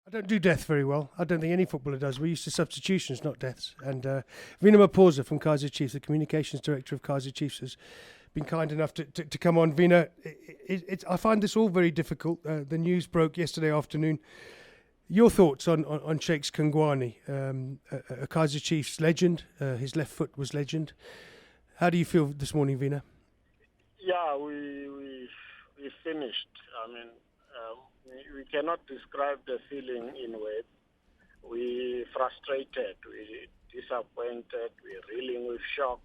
I don't do death very well. I don't think any footballer does. We're used to substitutions, not deaths. And Vina Maphosa from Kaizer Chiefs, the communications director of Kaizer Chiefs, has been kind enough to come on. Vina, I find this all very difficult. The news broke yesterday afternoon. Your thoughts on Shakes Kungwane, a Kaizer Chiefs legend. His left foot was legend. How do you feel this morning, Vina? Yeah, we finished. I mean, we cannot describe the feeling in words. We frustrated, we disappointed, we're reeling with shock.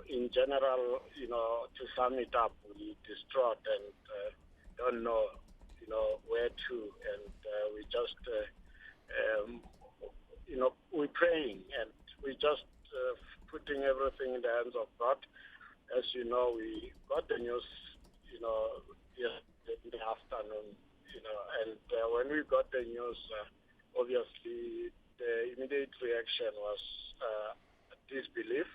In general, to sum it up, we distraught and don't know, where to. And we just, we're praying and we just putting everything in the hands of God. As you know, we got the news, in the afternoon, and when we got the news, obviously the immediate reaction was disbelief,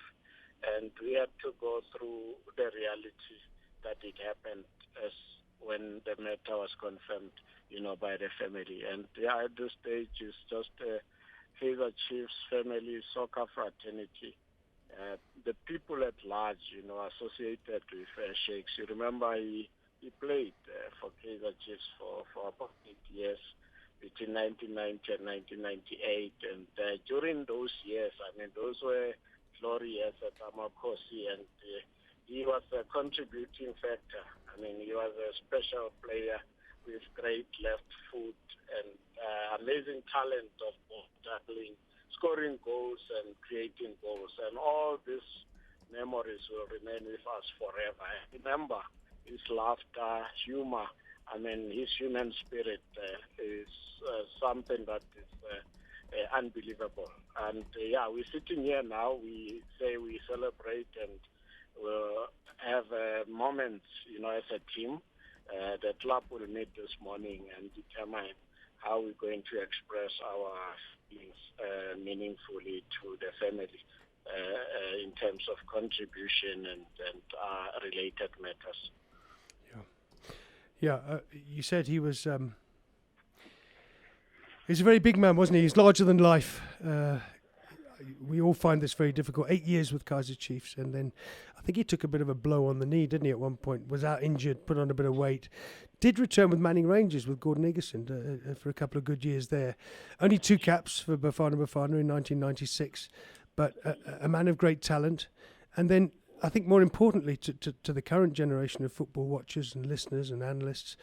and we had to go through the reality that it happened as when the matter was confirmed, by the family. And at this stage, it's just Kaizer Chiefs family soccer fraternity. The people at large, associated with Shakes. You remember he played for Kaizer Chiefs for about 8 years between 1990 and 1998. And during those years, I mean, those were glory years at Amakosi, and he was a contributing factor. I mean, he was a special player with great left foot and amazing talent of tackling, scoring goals and creating goals. And all these memories will remain with us forever. Remember his laughter, humor. I mean, his human spirit is something that is unbelievable. And we're sitting here now. We say we celebrate and we'll have moments, as a team. The club will meet this morning and determine how we're going to express our feelings meaningfully to the family in terms of contribution and related matters. Yeah. You said he was. He's a very big man, wasn't he? He's larger than life. We all find this very difficult. 8 years with Kaizer Chiefs, and then I think he took a bit of a blow on the knee, didn't he, at one point? Was out injured, put on a bit of weight. Did return with Manning Rangers with Gordon Egerson for a couple of good years there. Only 2 caps for Bafana Bafana in 1996, but a man of great talent. And then I think more importantly to the current generation of football watchers and listeners and analysts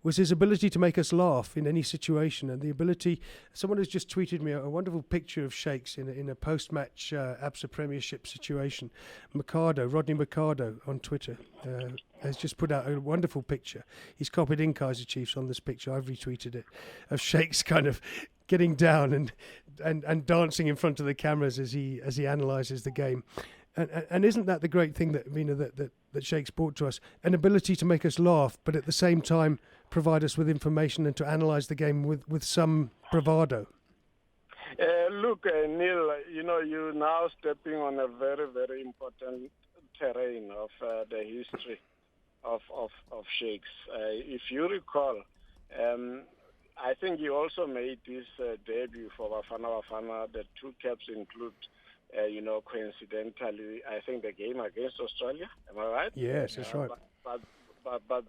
was his ability to make us laugh in any situation, and the ability. Someone has just tweeted me a wonderful picture of Shakes in a post-match ABSA Premiership situation. Rodney Mercado on Twitter has just put out a wonderful picture. He's copied in Kaizer Chiefs on this picture. I've retweeted it, of Shakes kind of getting down and dancing in front of the cameras as he analyses the game. And isn't that the great thing that Vina that Shakes brought to us? An ability to make us laugh, but at the same time provide us with information and to analyse the game with some bravado. Look, Neil, you're now stepping on a very, very important terrain of the history of Shakes. If you recall, I think he also made his debut for Bafana Bafana. The 2 caps include, coincidentally, I think the game against Australia. Am I right? Yes, that's right. But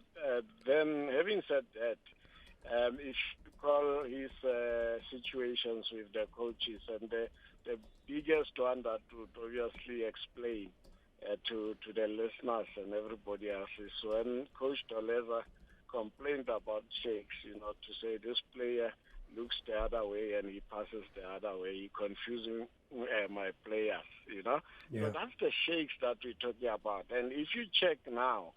then, having said that, if you recall his situations with the coaches, and the biggest one that would obviously explain to the listeners and everybody else is when Coach Doleza complained about Shakes, to say this player looks the other way and he passes the other way, he confusing my players, Yeah. So that's the Shakes that we're talking about. And if you check now,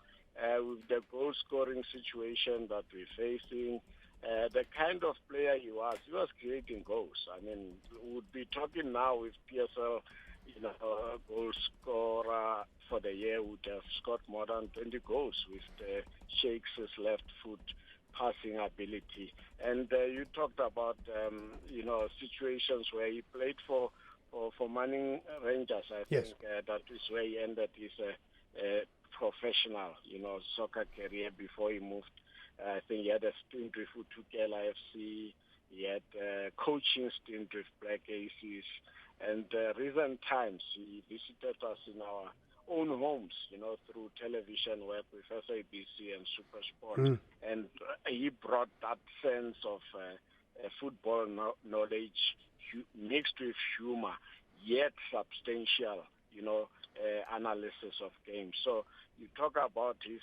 with the goal-scoring situation that we're facing, the kind of player he was creating goals. I mean, we would be talking now with PSL, goal scorer for the year would have scored more than 20 goals with the Shakes' left foot passing ability. And you talked about, situations where he played for Manning Rangers. I think that is where he ended his professional, soccer career before he moved. I think he had a stint with Utukela FC, He had coaching stint with Black Aces. And recent times, he visited us in our own homes, through television work with SABC and SuperSport. And he brought that sense of football knowledge mixed with humor, yet substantial, analysis of games. So you talk about his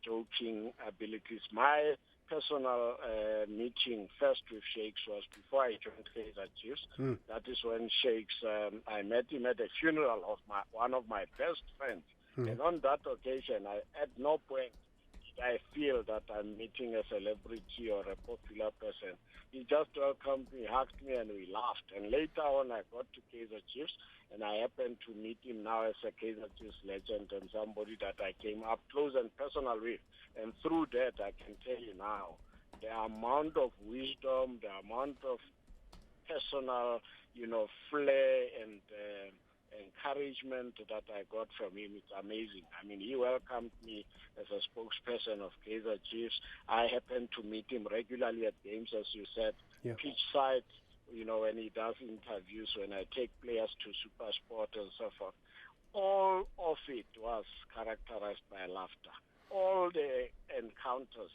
joking abilities. My personal meeting first with Shakes was before I joined Kaizer Chiefs. That is when Shakes, I met him at a funeral of one of my best friends. And on that occasion, at no point did I feel that I'm meeting a celebrity or a popular person. He just welcomed me, hugged me, and we laughed. And later on, I got to Kaizer Chiefs, and I happened to meet him now as a Kaizer Chiefs legend and somebody that I came up close and personal with. And through that, I can tell you now, the amount of wisdom, the amount of personal, flair and encouragement that I got from him, it's amazing. I mean, he welcomed me as a spokesperson of Kaizer Chiefs. I happen to meet him regularly at games, as you said, pitch side, when he does interviews, when I take players to SuperSport and so forth. All of it was characterized by laughter. All the encounters,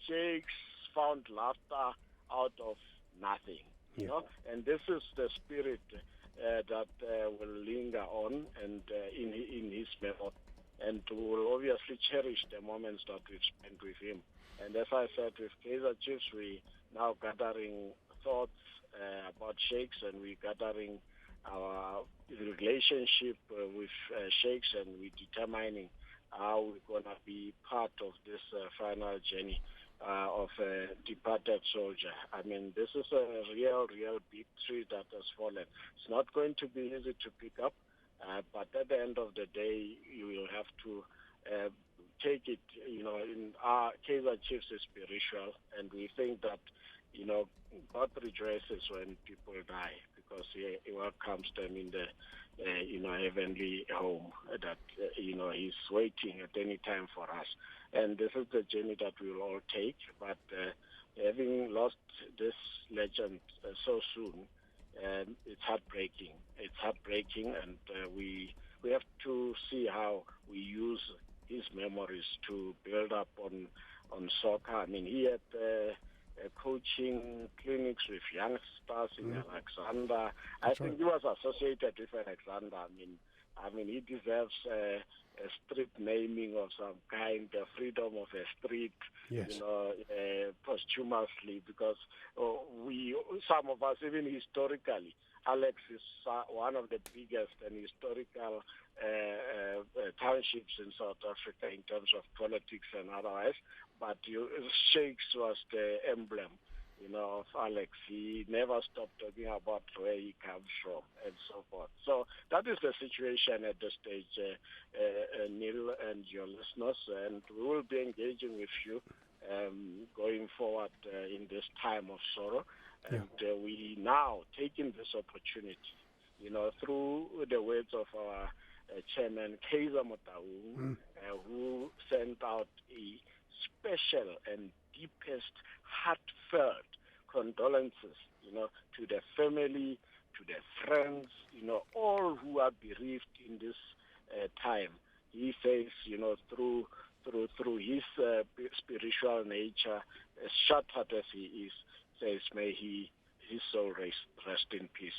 Shakes found laughter out of nothing, and this is the spirit that will linger on and in his memory, and will obviously cherish the moments that we've spent with him. And as I said, with Kaizer Chiefs, we now gathering thoughts about Shakes, and we're gathering our relationship with Shakes, and we're determining how we're going to be part of this final journey of a departed soldier. I mean, this is a real big tree that has fallen. It's not going to be easy to pick up, but at the end of the day, you will have to take it, in our Kaizer Chiefs is spiritual, and we think that, God rejoices when people die, because he welcomes them in the, heavenly home that, he's waiting at any time for us. And this is the journey that we will all take. But having lost this legend so soon, it's heartbreaking. It's heartbreaking, and we have to see how we use his memories to build up on soccer. I mean, he had coaching clinics with youngsters in Alexander. I think he was associated with Alexander. I mean, he deserves a street naming of some kind, the freedom of a street, posthumously, because some of us, even historically, Alex is one of the biggest and historical townships in South Africa in terms of politics and otherwise. But Shakes was the emblem, of Alex. He never stopped talking about where he comes from and so forth. So that is the situation at this stage, Neil and your listeners, and we will be engaging with you going forward in this time of sorrow. And we now taking this opportunity, through the words of our chairman, Kaizer Motaung, who sent out a special and deepest, heartfelt condolences, to the family, to the friends, all who are bereaved in this time. He says, through his spiritual nature, as shattered as he is, says, may his soul rest in peace.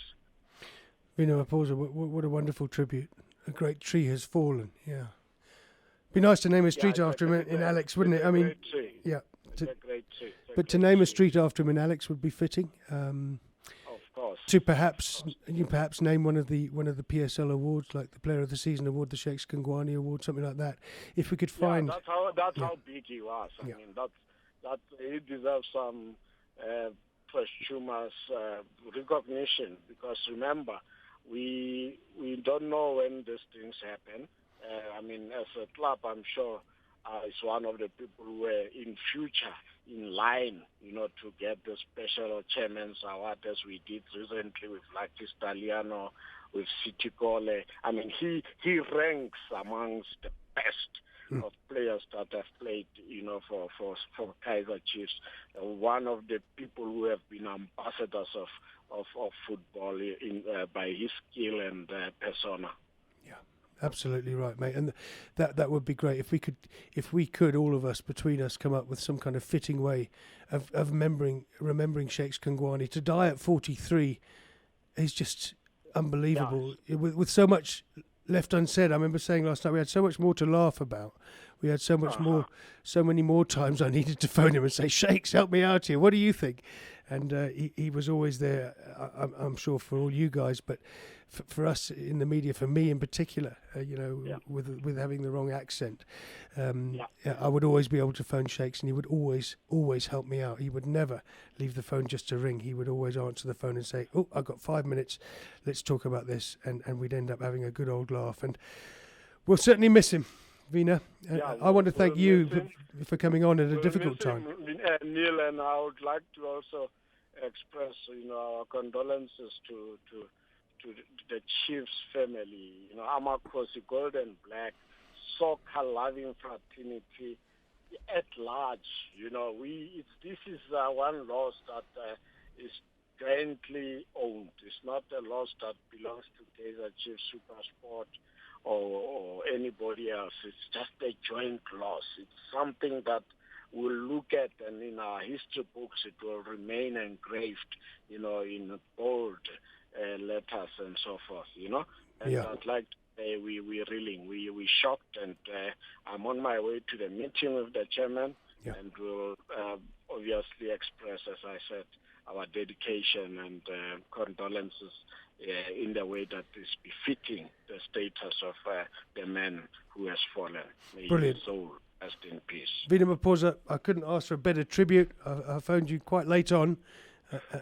Vina Maphosa, what a wonderful tribute. A great tree has fallen, Be nice to name a street after him in Alex, wouldn't it? I mean, it's a great tree. But to name a street after him in Alex would be fitting. Of course. To perhaps name one of the PSL awards, like the Player of the Season award, the Shakes Kungwane award, something like that. If we could find, that's how big he was. I mean, that he deserves some posthumous recognition, because remember, we don't know when these things happen. I mean, as a club, I'm sure is one of the people who were in future in line, to get the special chairman's award, as we did recently with Lucky Stalliano, with City Cole. I mean, he ranks amongst the best of players that have played, for Kaizer Chiefs. One of the people who have been ambassadors of football by his skill and persona. Yeah, absolutely right, mate. And that would be great if we could all of us between us come up with some kind of fitting way of remembering Shakes Kungwane. To die at 43 is just unbelievable. Yeah. With so much left unsaid. I remember saying last night we had so much more to laugh about. We had so many more times I needed to phone him and say, Shakes, help me out here. What do you think? And he was always there, I'm sure, for all you guys, but for us in the media, for me in particular, with having the wrong accent, I would always be able to phone Shakes, and he would always help me out. He would never leave the phone just to ring. He would always answer the phone and say, oh, I've got 5 minutes, let's talk about this, and we'd end up having a good old laugh. And we'll certainly miss him, Vina. I want to thank you for coming on at a difficult time. Neil, and I would like to also express, our condolences to the Chiefs family. Amakosi, Gold and Black, soccer-loving fraternity at large. This is one loss that is jointly owned. It's not a loss that belongs to Kaizer Chiefs Supersport or anybody else. It's just a joint loss. It's something that we'll look at, and in our history books it will remain engraved, in bold letters and so forth, And I'd like to say we're reeling, we're shocked, and I'm on my way to the meeting with the chairman, and we'll obviously express, as I said, our dedication and condolences in the way that is befitting the status of the man who has fallen. May Brilliant. His soul rest in peace. Vina Maphosa, I couldn't ask for a better tribute. I phoned you quite late on,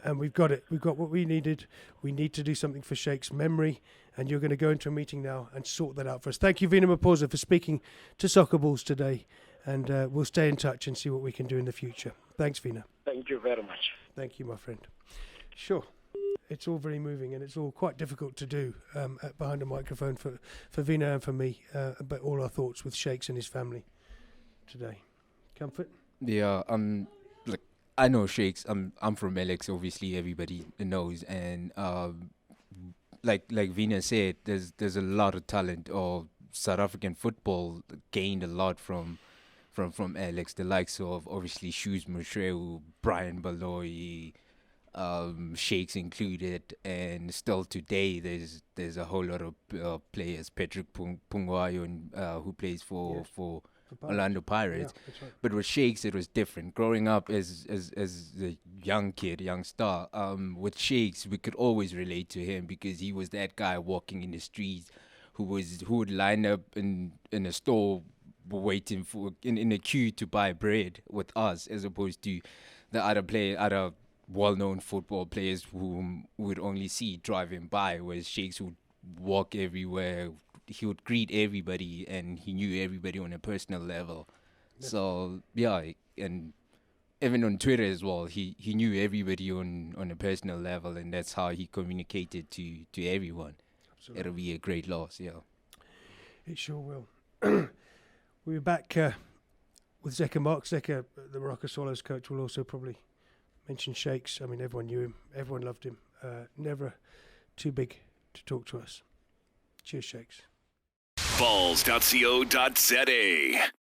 and we've got it. We've got what we needed. We need to do something for Shakes' memory, and you're going to go into a meeting now and sort that out for us. Thank you, Vina Maphosa, for speaking to Soccer Balls today, and we'll stay in touch and see what we can do in the future. Thanks, Vina. Thank you very much. Thank you, my friend. Sure. It's all very moving, and it's all quite difficult to do behind a microphone for Vina and for me, but all our thoughts with Shakes and his family today. Comfort? Yeah, I know Shakes. I'm from Alex, obviously everybody knows, and like Vina said, there's a lot of talent. Or South African football gained a lot from Alex, the likes of obviously Shoes Mushreu, Brian Baloyi, Shakes included, and still today there's a whole lot of players. Patrick Pungwayo, who plays for Orlando Pirates. Yeah, that's right. But with Shakes it was different. Growing up as a young star, with Shakes we could always relate to him because he was that guy walking in the streets who would line up in a store waiting for in a queue to buy bread with us, as opposed to the other well-known football players whom we would only see driving by, whereas Shakes would walk everywhere. He would greet everybody, and he knew everybody on a personal level. Yes. So, and even on Twitter as well, he knew everybody on a personal level, and that's how he communicated to everyone. Absolutely. It'll be a great loss, It sure will. We'll be back with Zeka Mark. Zeka, the Morocco Swallows coach, will also probably mention Shakes. I mean, everyone knew him. Everyone loved him. Never too big to talk to us. Cheers, Shakes. Balls.co.za